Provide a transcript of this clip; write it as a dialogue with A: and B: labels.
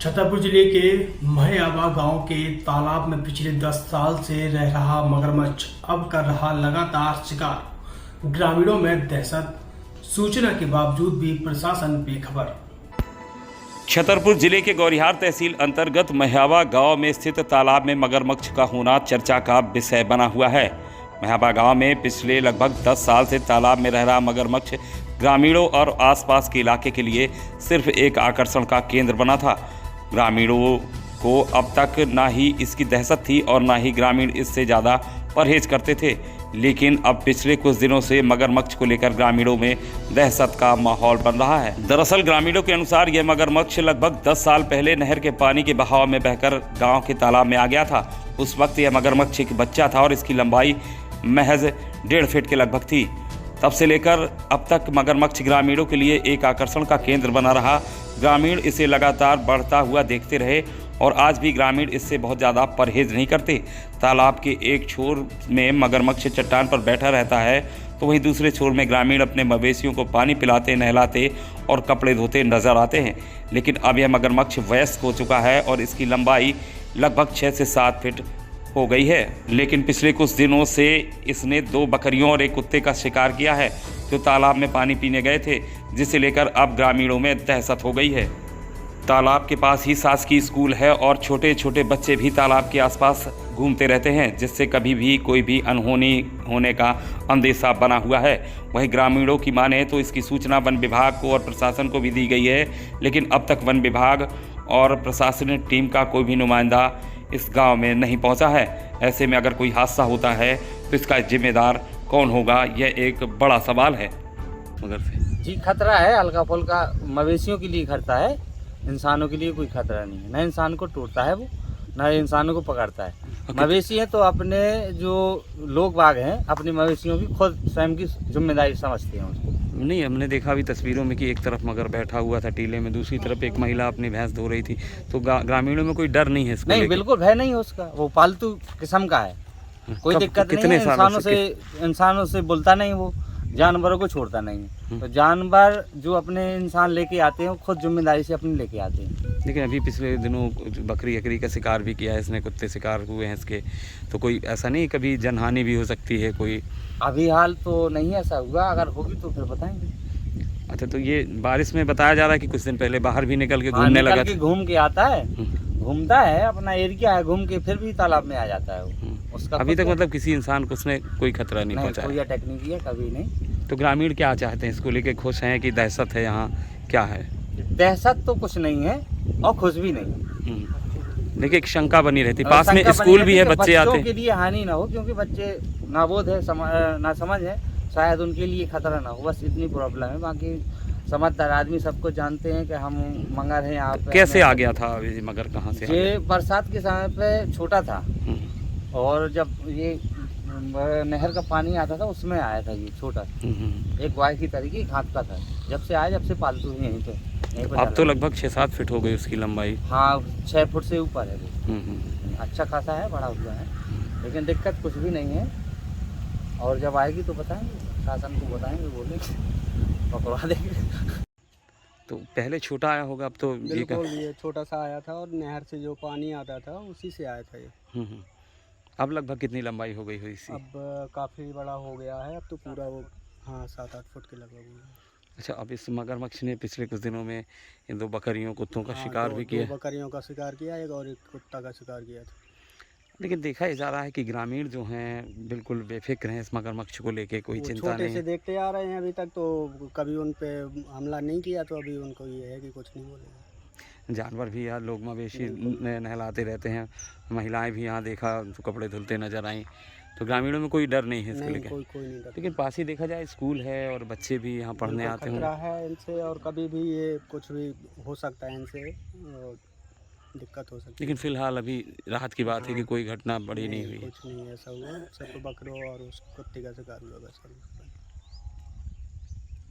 A: छतरपुर जिले के महयाबा गांव के तालाब में पिछले 10 साल से रह रहा मगरमच्छ अब कर रहा लगातार शिकार। ग्रामीणों में दहशत, सूचना के बावजूद भी प्रशासन बेखबर।
B: छतरपुर जिले के गौरिहार तहसील अंतर्गत महयाबा गांव में स्थित तालाब में मगरमच्छ का होना चर्चा का विषय बना हुआ है। महयाबा गांव में पिछले लगभग 10 साल से तालाब में रह रहा मगरमच्छ ग्रामीणों और आसपास के इलाके के लिए सिर्फ एक आकर्षण का केंद्र बना था। ग्रामीणों को अब तक ना ही इसकी दहशत थी और ना ही ग्रामीण इससे ज़्यादा परहेज करते थे, लेकिन अब पिछले कुछ दिनों से मगरमच्छ को लेकर ग्रामीणों में दहशत का माहौल बन रहा है। दरअसल ग्रामीणों के अनुसार यह मगरमच्छ लगभग 10 साल पहले नहर के पानी के बहाव में बहकर गांव के तालाब में आ गया था। उस वक्त यह मगरमच्छ एक बच्चा था और इसकी लंबाई महज 1.5 फीट के लगभग थी। तब से लेकर अब तक मगरमच्छ ग्रामीणों के लिए एक आकर्षण का केंद्र बना रहा। ग्रामीण इसे लगातार बढ़ता हुआ देखते रहे और आज भी ग्रामीण इससे बहुत ज़्यादा परहेज नहीं करते। तालाब के एक छोर में मगरमच्छ चट्टान पर बैठा रहता है तो वहीं दूसरे छोर में ग्रामीण अपने मवेशियों को पानी पिलाते, नहलाते और कपड़े धोते नजर आते हैं। लेकिन अब यह मगरमच्छ वयस्क हो चुका है और इसकी लंबाई लगभग 6 से 7 फीट हो गई है। लेकिन पिछले कुछ दिनों से इसने 2 बकरियों और एक कुत्ते का शिकार किया है जो तालाब में पानी पीने गए थे, जिसे लेकर अब ग्रामीणों में दहशत हो गई है। तालाब के पास ही शासकीय स्कूल है और छोटे छोटे बच्चे भी तालाब के आसपास घूमते रहते हैं, जिससे कभी भी कोई भी अनहोनी होने का अंदेशा बना हुआ है। वहीं ग्रामीणों की माने तो इसकी सूचना वन विभाग को और प्रशासन को भी दी गई है, लेकिन अब तक वन विभाग और प्रशासनिक टीम का कोई भी नुमाइंदा इस गांव में नहीं पहुंचा है। ऐसे में अगर कोई हादसा होता है तो इसका जिम्मेदार कौन होगा, यह एक बड़ा सवाल है। मगर से
C: जी खतरा है, हल्का फुल्का मवेशियों के लिए खतरा है, इंसानों के लिए कोई खतरा नहीं है। न इंसान को टूटता है वो, न इंसानों को पकड़ता है। मवेशी है तो अपने जो लोग बाग हैं अपनी मवेशियों की खुद स्वयं की जिम्मेदारी समझते हैं उसको।
B: नहीं, हमने देखा अभी तस्वीरों में कि एक तरफ मगर बैठा हुआ था टीले में, दूसरी तरफ एक महिला अपनी भैंस धो रही थी। तो ग्रामीणों में कोई डर नहीं है इसको?
C: नहीं, बिल्कुल भय नहीं है उसका, वो पालतू किस्म का है, कोई दिक्कत नहीं है। इंसानों से बोलता नहीं, वो जानवरों को छोड़ता नहीं है। तो जानवर जो अपने इंसान लेके आते हैं वो खुद जिम्मेदारी से अपनी लेके आते हैं।
B: लेकिन अभी पिछले दिनों बकरी का शिकार भी किया है इसने, कुत्ते शिकार हुए हैं इसके, तो कोई ऐसा नहीं कभी जनहानि भी हो सकती है कोई?
C: अभी हाल तो नहीं ऐसा हुआ, अगर होगी तो फिर बताएंगे।
B: अच्छा, तो ये बारिश में बताया जा रहा है कि कुछ दिन पहले बाहर भी निकल के घूमने लगा था?
C: घूम के आता है, घूमता है, अपना एरिया है, घूम के फिर भी तालाब में आ जाता है वो। उसका
B: अभी तक मतलब किसी इंसान को उसने कोई खतरा नहीं पहुंचा?
C: कोई अटैक नहीं किया, कभी नहीं।
B: तो ग्रामीण क्या चाहते हैं, इसको लेके खुश हैं कि दहशत है यहाँ, क्या है?
C: दहशत तो कुछ नहीं है और खुश भी नहीं।
B: देखिए एक शंका बनी रहती, पास में स्कूल भी है, बच्चे आते हैं।
C: के लिए हानि ना हो, क्योंकि बच्चे नाबोध है, ना समझ है, शायद उनके लिए खतरा ना हो, बस इतनी प्रॉब्लम है। बाकी समझदार आदमी सबको जानते हैं कि हम मगर हैं यहाँ पे।
B: कैसे आ गया था अभी मगर, कहाँ से?
C: ये बरसात के समय पे छोटा था और जब ये नहर का पानी आता था उसमें आया था ये छोटा, एक गाय की तरीके हाथ का था। जब से पालतू ही यहीं पे।
B: अब तो लगभग 6-7 फीट हो गई उसकी लंबाई।
C: हाँ, 6 फुट से ऊपर है वो। अच्छा खासा है, बड़ा हुआ है, लेकिन दिक्कत कुछ भी नहीं है। और जब आएगी तो बताएंगे, शासन को बताएंगे, बोलेंगे, पकड़वा देंगे।
B: तो पहले छोटा आया होगा, अब तो
D: बिल्कुल ये छोटा सा आया था और नहर से जो पानी आता था उसी से आया था ये।
B: अब लगभग कितनी लंबाई हो गई हुई इसी?
D: अब काफ़ी बड़ा हो गया है, अब तो पूरा वो 7-8 फुट के लगभग हो गया।
B: अच्छा, अब इस मगरमच्छ ने पिछले कुछ दिनों में इन 2 बकरियों कुत्तों का शिकार भी किया?
D: 2 बकरियों का शिकार किया, एक और एक कुत्ता का शिकार किया था।
B: लेकिन देखा जा रहा है कि ग्रामीण जो हैं बिल्कुल बेफिक्र हैं इस मगरमच्छ को लेके, कोई चिंता नहीं।
D: छोटे से देखते आ रहे हैं अभी तक, तो कभी उन पे हमला नहीं किया, तो अभी उनको ये है कि कुछ नहीं बोलेगा।
B: जानवर भी यहाँ लोग मवेशी नहलाते रहते हैं, महिलाएं भी यहाँ देखा तो कपड़े धुलते नजर आई, तो ग्रामीणों में कोई डर नहीं है इसको लेकर?
D: कोई नहीं डर।
B: लेकिन पास ही देखा जाए स्कूल है और बच्चे भी यहाँ पढ़ने आते हैं।
D: खतरा है इनसे और कभी भी ये कुछ भी हो सकता है, इनसे दिक्कत हो सकती है।
B: लेकिन फिलहाल अभी राहत की बात है कि कोई घटना बड़ी नहीं हुई।
D: कुछ नहीं ऐसा हुआ, सिर्फ बकरों और उस कुत्ते का शिकार हुआ बस।